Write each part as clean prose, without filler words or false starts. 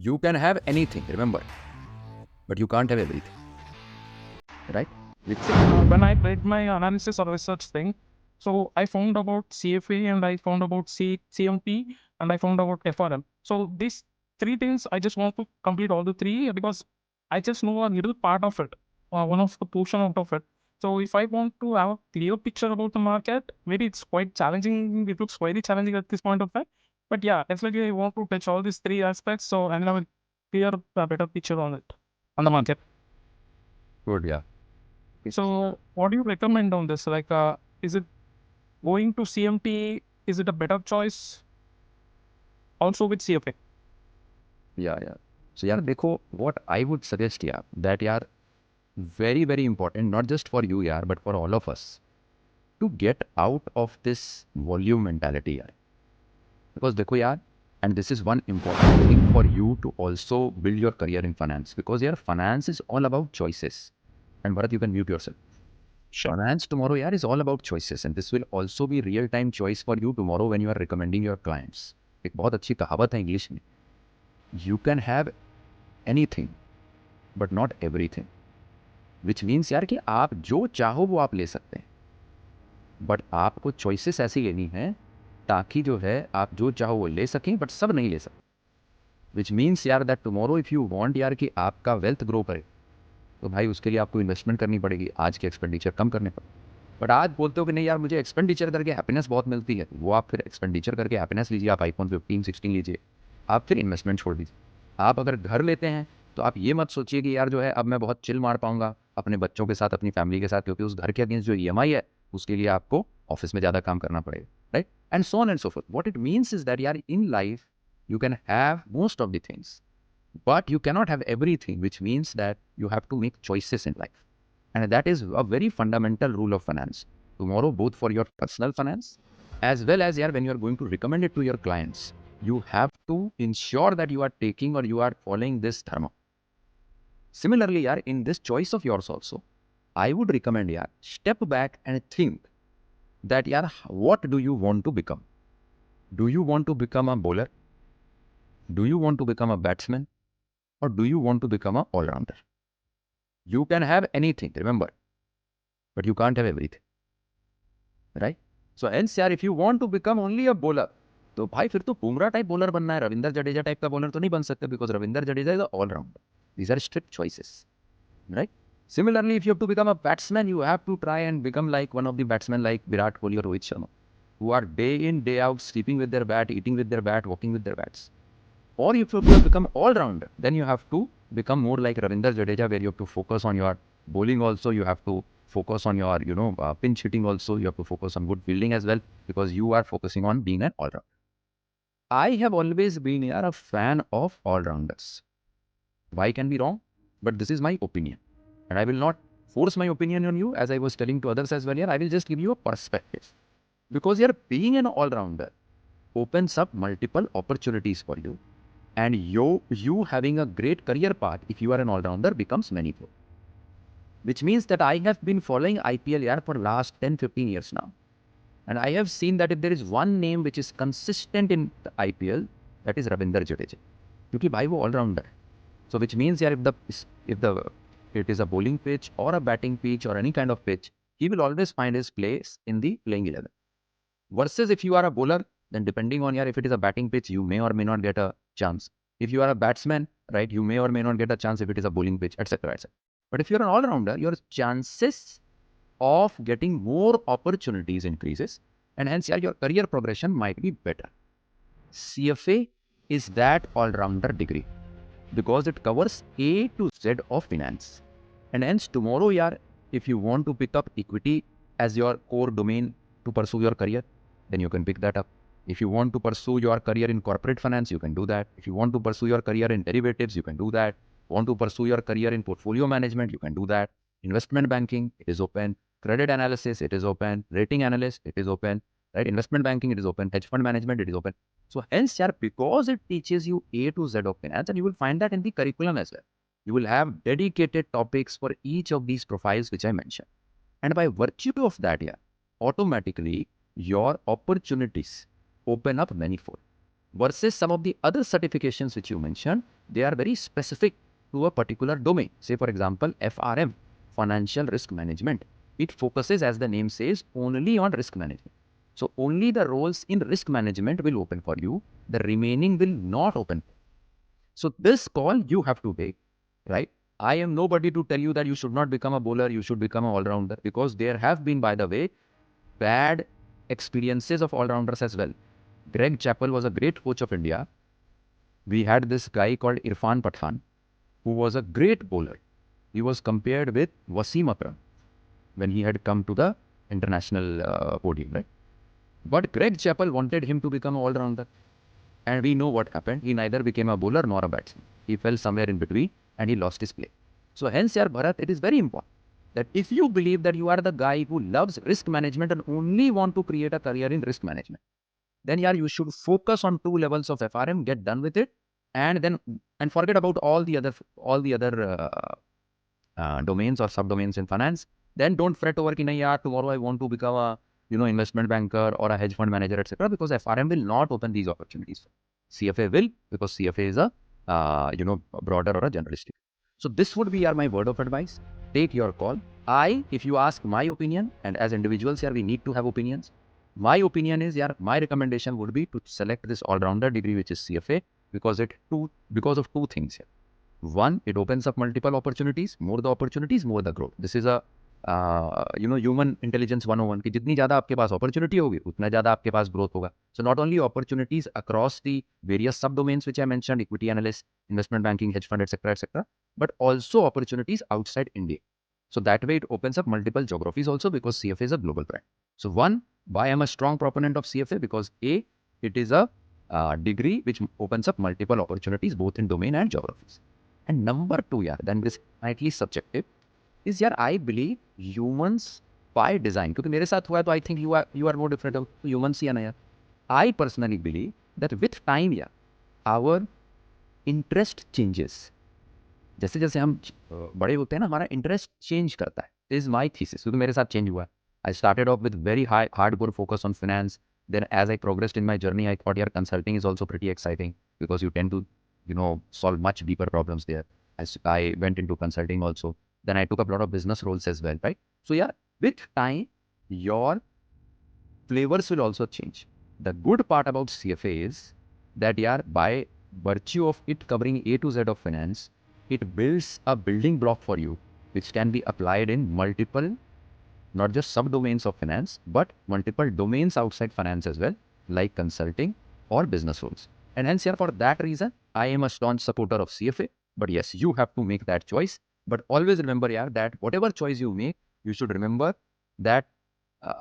You can have anything, remember, but you can't have everything, right? When I did my analysis or research thing, so I found about CFA and I found about CMP and I found about FRM. So these three things I just want to complete all the three because I just know a little part of it, one of the portion out of it. So if I want to have a clear picture about the market, maybe it's quite challenging. It looks very challenging at this point of time. But yeah, definitely I want to touch all these three aspects so I will have a clear, better picture on it, on the market. Good, yeah. So, what do you recommend on this? Like, is it going to CMT? Is it a better choice? Also with CFA. Yeah, yeah. So यार देखो, what I would suggest यार, that यार very very important, not just for you यार, but for all of us, to get out of this volume mentality यार. Because देखो यार, and this is one important thing for you to also build your career in finance, because यार finance is all about choices. And Bharat, you can mute yourself. Sure. Finance tomorrow yaar is all about choices, and this will also be real time choice for you tomorrow when you are recommending your clients. एक बहुत अच्छी कहावत है English में, you can have anything but not everything, which means यार कि आप जो चाहो वो आप ले सकते हैं, बट आपको चॉइसेस ऐसी लेनी है ताकि जो है आप जो चाहो वो ले सकें, बट सब नहीं ले सकते. विच मीन्स यार that tomorrow if you want यार कि आपका वेल्थ ग्रो करे, तो भाई उसके लिए आपको इन्वेस्टमेंट करनी पड़ेगी, आज के एक्सपेंडिचर कम करने पड़े. बट आज बोलते हो कि नहीं यार मुझे एक्सपेंडिचर करके हैप्पीनेस बहुत मिलती है, वो आप फिर एक्सपेंडिचर करके हैप्पीनेस लीजिए, आप आईफोन 15-16 लीजिए, आप फिर इन्वेस्टमेंट छोड़ दीजिए. आप अगर घर लेते हैं तो आप ये मत सोचिए कि यार जो है अब मैं बहुत चिल मार पाऊंगा अपने बच्चों के साथ, अपनी फैमिली के साथ, क्योंकि उस घर के अगेंस्ट जो ईएमआई है उसके लिए आपको ऑफिस में ज़्यादा काम करना पड़ेगा, right? And so on and so forth. What it means is that यार in life you can have most of the things, but you cannot have everything, which means that you have to make choices in life. And that is a very fundamental rule of finance. Tomorrow, both for your personal finance, as well as when you are going to recommend it to your clients, you have to ensure that you are taking or you are following this dharma. Similarly, in this choice of yours also, I would recommend, step back and think that, what do you want to become? Do you want to become a bowler? Do you want to become a batsman? Or do you want to become an all-rounder? You can have anything, remember, but you can't have everything, right? So hence if you want to become only a bowler, तो भाई फिर तो Bumrah type bowler बनना है, Ravindra Jadeja type का bowler तो नहीं बन सकते, because Ravindra Jadeja is all rounder. These are strict choices, right? Similarly, if you have to become a batsman, you have to try and become like one of the batsmen like Virat Kohli or Rohit Sharma, who are day in, day out, sleeping with their bat, eating with their bat, walking with their bats. Or if you have to become all-rounder, then you have to become more like Ravindra Jadeja, where you have to focus on your bowling also, you have to focus on your, pinch hitting also, you have to focus on good fielding as well, because you are focusing on being an all-rounder. I have always been a fan of all-rounders. Why can be wrong, but this is my opinion. And I will not force my opinion on you, as I was telling to others as well here. I will just give you a perspective. Because being an all-rounder opens up multiple opportunities for you. And you having a great career path, if you are an all-rounder, becomes meaningful. Which means that I have been following IPL for last 10-15 years now. And I have seen that if there is one name which is consistent in the IPL, that is Ravindra Jadeja. Because bhai wo all-rounder. So which means if it is a bowling pitch or a batting pitch or any kind of pitch, he will always find his place in the playing 11. Versus if you are a bowler, then depending on if it is a batting pitch, you may or may not get a chance. If you are a batsman, right, you may or may not get a chance if it is a bowling pitch, etc. etc. But if you're an all-rounder, your chances of getting more opportunities increases, and hence your career progression might be better. CFA is that all-rounder degree because it covers A to Z of finance. And hence tomorrow, if you want to pick up equity as your core domain to pursue your career, then you can pick that up. If you want to pursue your career in corporate finance, you can do that. If you want to pursue your career in derivatives, you can do that. Want to pursue your career in portfolio management, you can do that. Investment banking, it is open. Credit analysis, it is open. Rating analyst, it is open. Right? Investment banking, it is open. Hedge fund management, it is open. So hence, because it teaches you A to Z of finance, and you will find that in the curriculum as well. You will have dedicated topics for each of these profiles which I mentioned. And by virtue of that, automatically your opportunities open up manifold. versus some of the other certifications which you mentioned, they are very specific to a particular domain. Say, for example, FRM, Financial Risk Management. It focuses, as the name says, only on risk management. So only the roles in risk management will open for you. The remaining will not open. So this call you have to take, right? I am nobody to tell you that you should not become a bowler, you should become an all-rounder, because there have been, by the way, bad experiences of all-rounders as well. Greg Chappell was a great coach of India. We had this guy called Irfan Pathan, who was a great bowler. He was compared with Wasim Akram when he had come to the international podium, right? But Greg Chappell wanted him to become an all-rounder. And we know what happened. He neither became a bowler nor a batsman. He fell somewhere in between and he lost his play. So hence, yaar, Bharat, it is very important that if you believe that you are the guy who loves risk management and only want to create a career in risk management, then yaar, you should focus on 2 levels of FRM, get done with it, and forget about all the other domains or subdomains in finance. Then don't fret over ki nahi yaar, tomorrow I want to become a investment banker or a hedge fund manager, etc. Because FRM will not open these opportunities. CFA will, because CFA is a broader or a generalistic. So this would be my word of advice. Take your call. If you ask my opinion, and as individuals here, we need to have opinions. My opinion is, my recommendation would be to select this all-rounder degree, which is CFA, because of two things here. One, it opens up multiple opportunities. More the opportunities, more the growth. This is a human intelligence 101 कि जितनी ज़्यादा आपके पास opportunity होगी, उतना ज़्यादा आपके पास growth होगा. So not only opportunities across the various subdomains which I mentioned, equity analyst, investment banking, hedge fund, etc., but also opportunities outside India. So that way it opens up multiple geographies also, because CFA is a global brand. So one, why I'm a strong proponent of CFA? Because A, it is a degree which opens up multiple opportunities both in domain and geographies. And number two, then this slightly subjective, is I believe humans by design, क्योंकि मेरे साथ हुआ है, तो I think you are no different to humans ही है ना यार. I personally believe that with time, our interest changes. जैसे जैसे हम बड़े होते हैं ना, हमारा इंटरेस्ट चेंज करता है. इज माई थीसिस, क्योंकि मेरे साथ चेंज हुआ. I started off with very hardcore focus on finance. Then as I progressed in my journey, I thought consulting is also pretty exciting, because you tend to solve much deeper problems there. I went into consulting also. Then I took up a lot of business roles as well, right? So with time, your flavors will also change. The good part about CFA is that by virtue of it covering A to Z of finance, it builds a building block for you, which can be applied in multiple, not just subdomains of finance, but multiple domains outside finance as well, like consulting or business roles. And hence, for that reason, I am a staunch supporter of CFA. But yes, you have to make that choice. But always remember, that whatever choice you make, you should remember that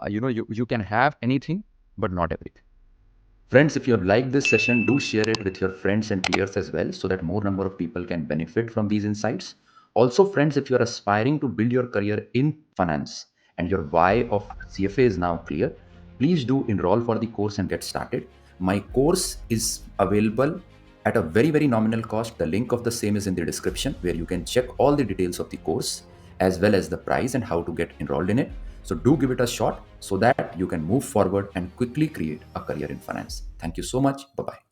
you can have anything, but not everything. Friends, if you have liked this session, do share it with your friends and peers as well, so that more number of people can benefit from these insights. Also, friends, if you are aspiring to build your career in finance and your why of CFA is now clear, please do enroll for the course and get started. My course is available at a very, very nominal cost. The link of the same is in the description, where you can check all the details of the course as well as the price and how to get enrolled in it. So do give it a shot so that you can move forward and quickly create a career in finance. Thank you so much. Bye-bye.